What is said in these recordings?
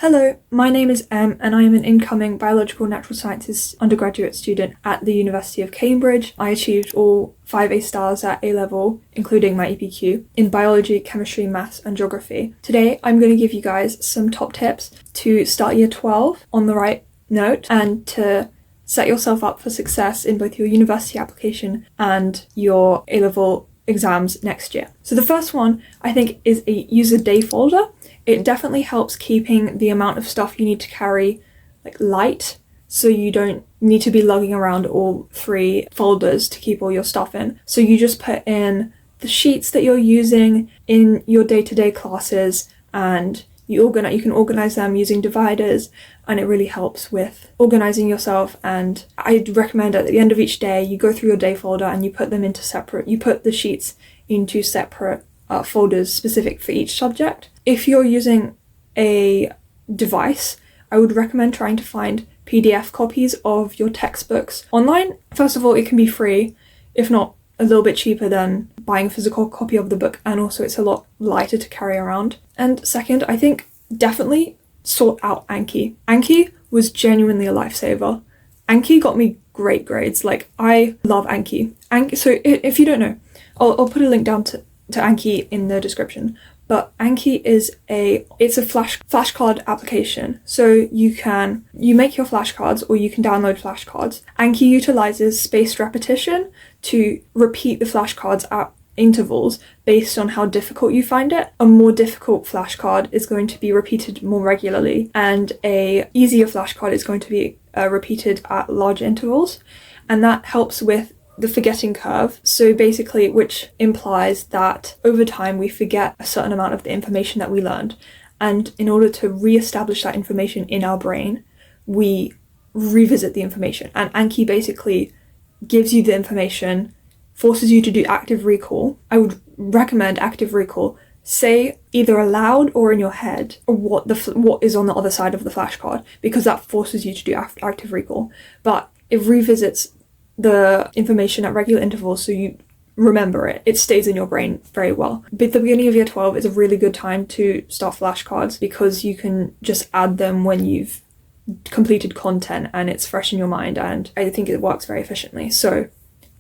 Hello, my name is Em and I am an incoming biological natural sciences undergraduate student at the University of Cambridge. I achieved all 5 A stars at A-level, including my EPQ, in biology, chemistry, maths and geography. Today I'm going to give you guys some top tips to start year 12 on the right note and to set yourself up for success in both your university application and your A-level exams next year. So the first one I think is a use a day folder. It definitely helps keeping the amount of stuff you need to carry light, so you don't need to be lugging around all 3 folders to keep all your stuff in. So you just put in the sheets that you're using in your day-to-day classes and you can organize them using dividers, and it really helps with organizing yourself. And I'd recommend at the end of each day you go through your day folder and you put the sheets into separate folders specific for each subject. If you're using a device, I would recommend trying to find PDF copies of your textbooks online. First of all, it can be free, if not a little bit cheaper than buying a physical copy of the book, and also it's a lot lighter to carry around. And second, I think definitely sort out Anki. Anki was genuinely a lifesaver. Anki got me great grades. I love Anki. So if you don't know, I'll put a link down to Anki in the description. But Anki is it's a flashcard application. So you make your flashcards or you can download flashcards. Anki utilizes spaced repetition to repeat the flashcards at intervals based on how difficult you find it. A more difficult flashcard is going to be repeated more regularly, and a easier flashcard is going to be repeated at large intervals. And that helps with the forgetting curve, so basically, which implies that over time we forget a certain amount of the information that we learned, and in order to re-establish that information in our brain, we revisit the information. And Anki basically gives you the information, forces you to do active recall. I would recommend active recall. Say either aloud or in your head what is on the other side of the flashcard, because that forces you to do active recall. But it revisits the information at regular intervals, so you remember it. It stays in your brain very well. But the beginning of year 12 is a really good time to start flashcards, because you can just add them when you've completed content and it's fresh in your mind, and I think it works very efficiently. So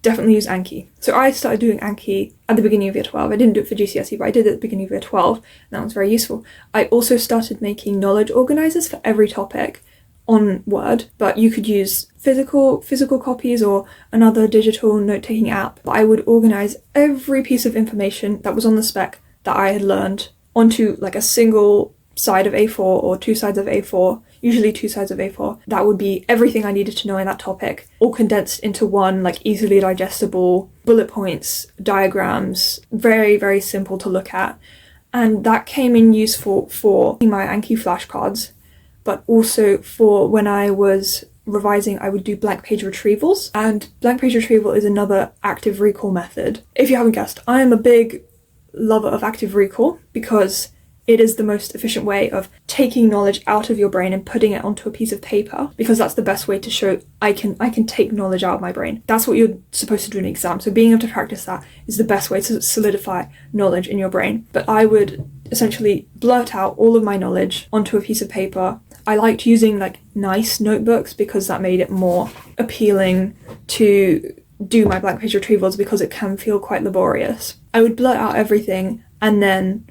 definitely use Anki. So I started doing Anki at the beginning of year 12. I didn't do it for GCSE, but I did it at the beginning of year 12, and that was very useful. I also started making knowledge organizers for every topic on Word, but you could use physical copies or another digital note-taking app. But I would organize every piece of information that was on the spec that I had learned onto a single side of A4 or 2 sides of A4, usually 2 sides of A4. That would be everything I needed to know in that topic, all condensed into one easily digestible bullet points, diagrams, very, very simple to look at. And that came in useful for my Anki flashcards, but also for when I was revising, I would do blank page retrievals. And blank page retrieval is another active recall method. If you haven't guessed, I am a big lover of active recall because it is the most efficient way of taking knowledge out of your brain and putting it onto a piece of paper, because that's the best way to show I can take knowledge out of my brain. That's what you're supposed to do in an exam. So being able to practice that is the best way to solidify knowledge in your brain. But I would essentially blurt out all of my knowledge onto a piece of paper. I liked using nice notebooks because that made it more appealing to do my blank page retrievals, because it can feel quite laborious. I would blurt out everything and then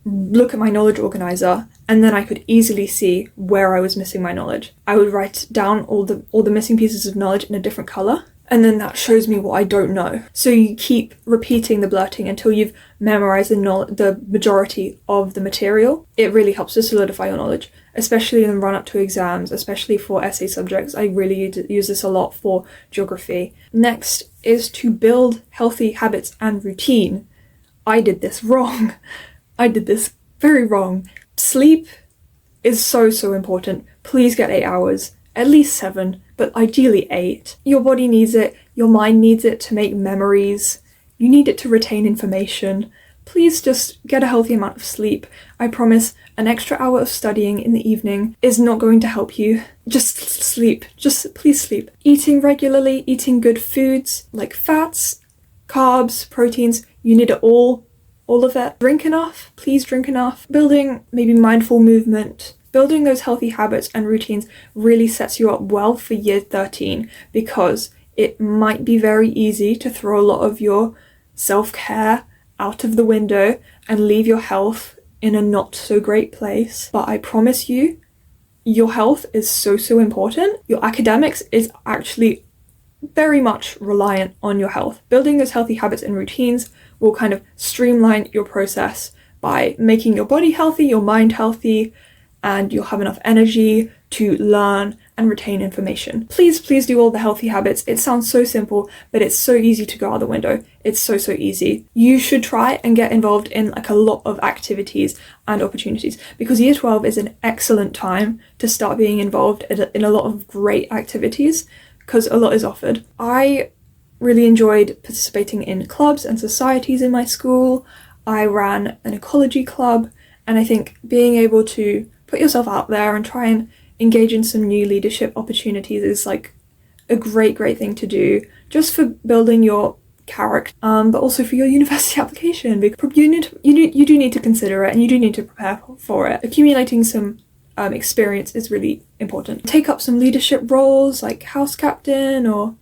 look at my knowledge organizer, and then I could easily see where I was missing my knowledge. I would write down all the missing pieces of knowledge in a different color, and then that shows me what I don't know. So you keep repeating the blurting until you've memorized the majority of the material. It really helps to solidify your knowledge, especially in the run up to exams, especially for essay subjects. I really use this a lot for geography. Next is to build healthy habits and routine. I did this wrong. I did this very wrong. Sleep is so important. Please get 8 hours, at least 7, but ideally 8. Your body needs it, your mind needs it to make memories, you need it to retain information. Please just get a healthy amount of sleep. I promise an extra hour of studying in the evening is not going to help you. Just sleep. Just please sleep. Eating regularly, eating good foods like fats, carbs, proteins, you need it all of it. Drink enough, please drink enough. Building maybe mindful movement building those healthy habits and routines really sets you up well for year 13, because it might be very easy to throw a lot of your self-care out of the window and leave your health in a not so great place. But I promise you, your health is so important. Your academics is actually very much reliant on your health. Building those healthy habits and routines will kind of streamline your process by making your body healthy, your mind healthy, and you'll have enough energy to learn and retain information. Please do all the healthy habits. It sounds so simple, but it's so easy to go out the window. It's so easy. You should try and get involved in like a lot of activities and opportunities, because year 12 is an excellent time to start being involved in a lot of great activities, because a lot is offered. I really enjoyed participating in clubs and societies in my school. I ran an ecology club, and I think being able to put yourself out there and try and engage in some new leadership opportunities is like a great thing to do, just for building your character, but also for your university application, because you do need to consider it and you do need to prepare for it. Accumulating some experience is really important. Take up some leadership roles like house captain or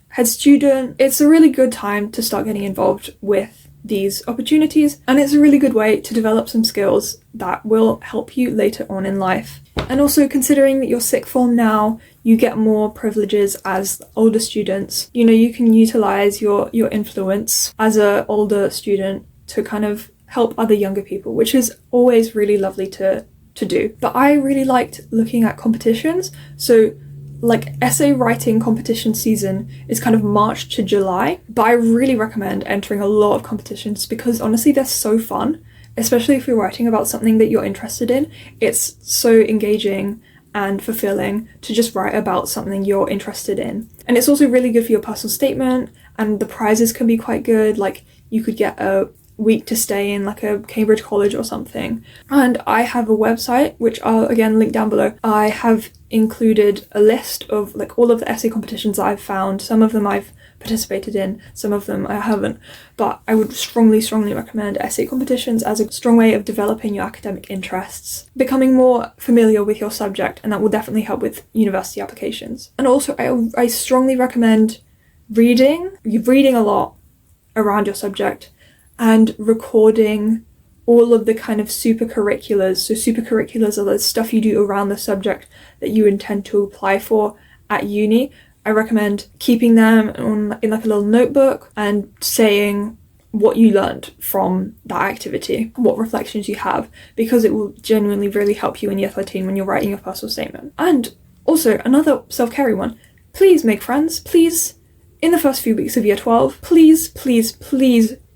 head student. It's a really good time to start getting involved with these opportunities, and it's a really good way to develop some skills that will help you later on in life. And also, considering that you're sixth form now, you get more privileges as older students. You know, you can utilize your influence as an older student to kind of help other younger people, which is always really lovely to do. But I really liked looking at competitions. So like essay writing competition season is kind of March to July, but I really recommend entering a lot of competitions, because honestly they're so fun, especially if you're writing about something that you're interested in. It's so engaging and fulfilling to just write about something you're interested in. And it's also really good for your personal statement, and the prizes can be quite good. Like you could get a week to stay in like a Cambridge college or something. And I have a website, which I'll again link down below. I have included a list of like all of the essay competitions I've found. Some of them I've participated in, some of them I haven't, but I would strongly recommend essay competitions as a strong way of developing your academic interests, becoming more familiar with your subject, and that will definitely help with university applications. And also I strongly recommend reading a lot around your subject, and recording all of the kind of supercurriculars. So supercurriculars are the stuff you do around the subject that you intend to apply for at uni. I recommend keeping them in like a little notebook and saying what you learned from that activity, what reflections you have, because it will genuinely really help you in year 13 when you're writing your personal statement. And also another self-care one, please make friends. Please, in the first few weeks of year 12, please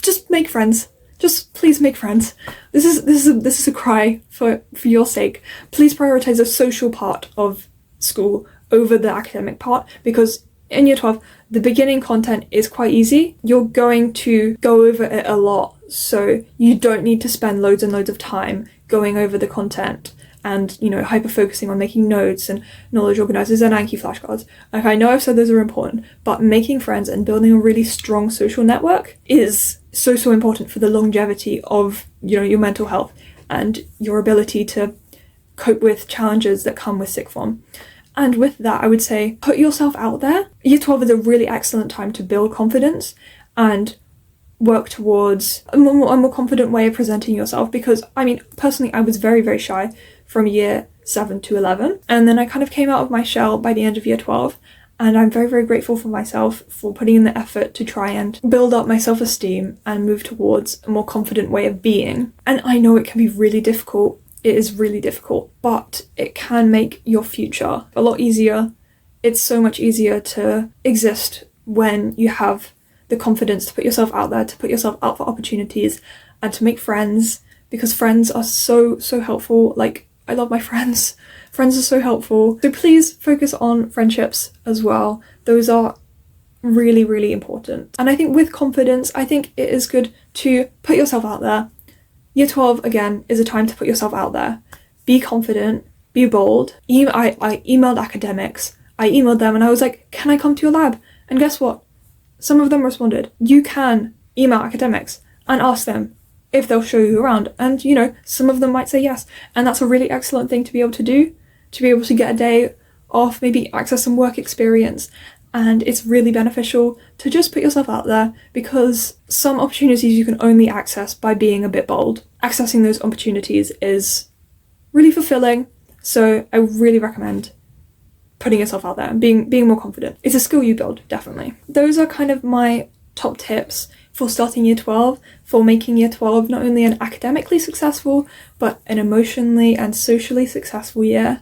just make friends. Just please make friends. This is a cry for your sake. Please prioritize the social part of school over the academic part, because in year 12 the beginning content is quite easy. You're going to go over it a lot, so you don't need to spend loads and loads of time going over the content and, you know, hyper focusing on making notes and knowledge organizers and Anki flashcards. Like, I know I've said those are important, but making friends and building a really strong social network is so important for the longevity of, you know, your mental health and your ability to cope with challenges that come with sixth form. And with that, I would say put yourself out there. Year 12 is a really excellent time to build confidence and work towards a more confident way of presenting yourself, because I mean, personally, I was very shy from year 7 to 11, and then I kind of came out of my shell by the end of year 12, and I'm very grateful for myself for putting in the effort to try and build up my self-esteem and move towards a more confident way of being. And I know it can be really difficult. It is really difficult, but it can make your future a lot easier. It's so much easier to exist when you have the confidence to put yourself out there, to put yourself out for opportunities, and to make friends, because friends are so helpful. Like, I love my friends. Friends are so helpful. So please focus on friendships as well. Those are really important. And I think with confidence, I think it is good to put yourself out there. Year 12, again, is a time to put yourself out there. Be confident, be bold. I emailed academics. I emailed them and I was like, can I come to your lab? And guess what? Some of them responded. You can email academics and ask them, if they'll show you around. And, you know, some of them might say yes. And that's a really excellent thing to be able to do, to be able to get a day off, maybe access some work experience. And it's really beneficial to just put yourself out there, because some opportunities you can only access by being a bit bold. Accessing those opportunities is really fulfilling. So I really recommend putting yourself out there and being more confident. It's a skill you build, definitely. Those are kind of my top tips for starting year 12, for making year 12 not only an academically successful, but an emotionally and socially successful year,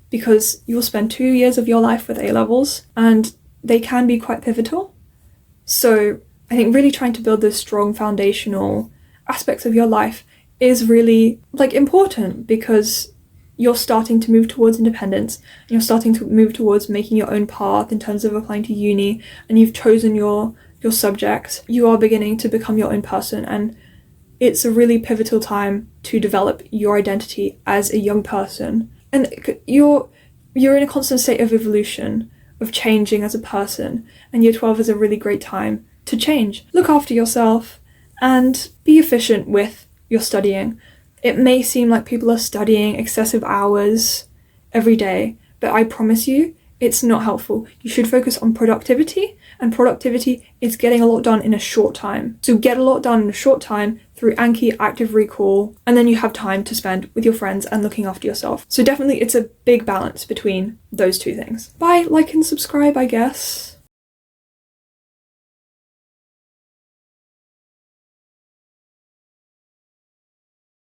because you'll spend 2 years of your life with A-levels and they can be quite pivotal. So I think really trying to build those strong foundational aspects of your life is really important, because you're starting to move towards independence, and you're starting to move towards making your own path in terms of applying to uni, and you've chosen your subject. You are beginning to become your own person, and it's a really pivotal time to develop your identity as a young person. And you're in a constant state of evolution, of changing as a person, and year 12 is a really great time to change. Look after yourself and be efficient with your studying. It may seem like people are studying excessive hours every day, but I promise you, it's not helpful. You should focus on productivity, and productivity is getting a lot done in a short time. So get a lot done in a short time through Anki active recall, and then you have time to spend with your friends and looking after yourself. So definitely it's a big balance between those two things. Bye, like and subscribe, I guess.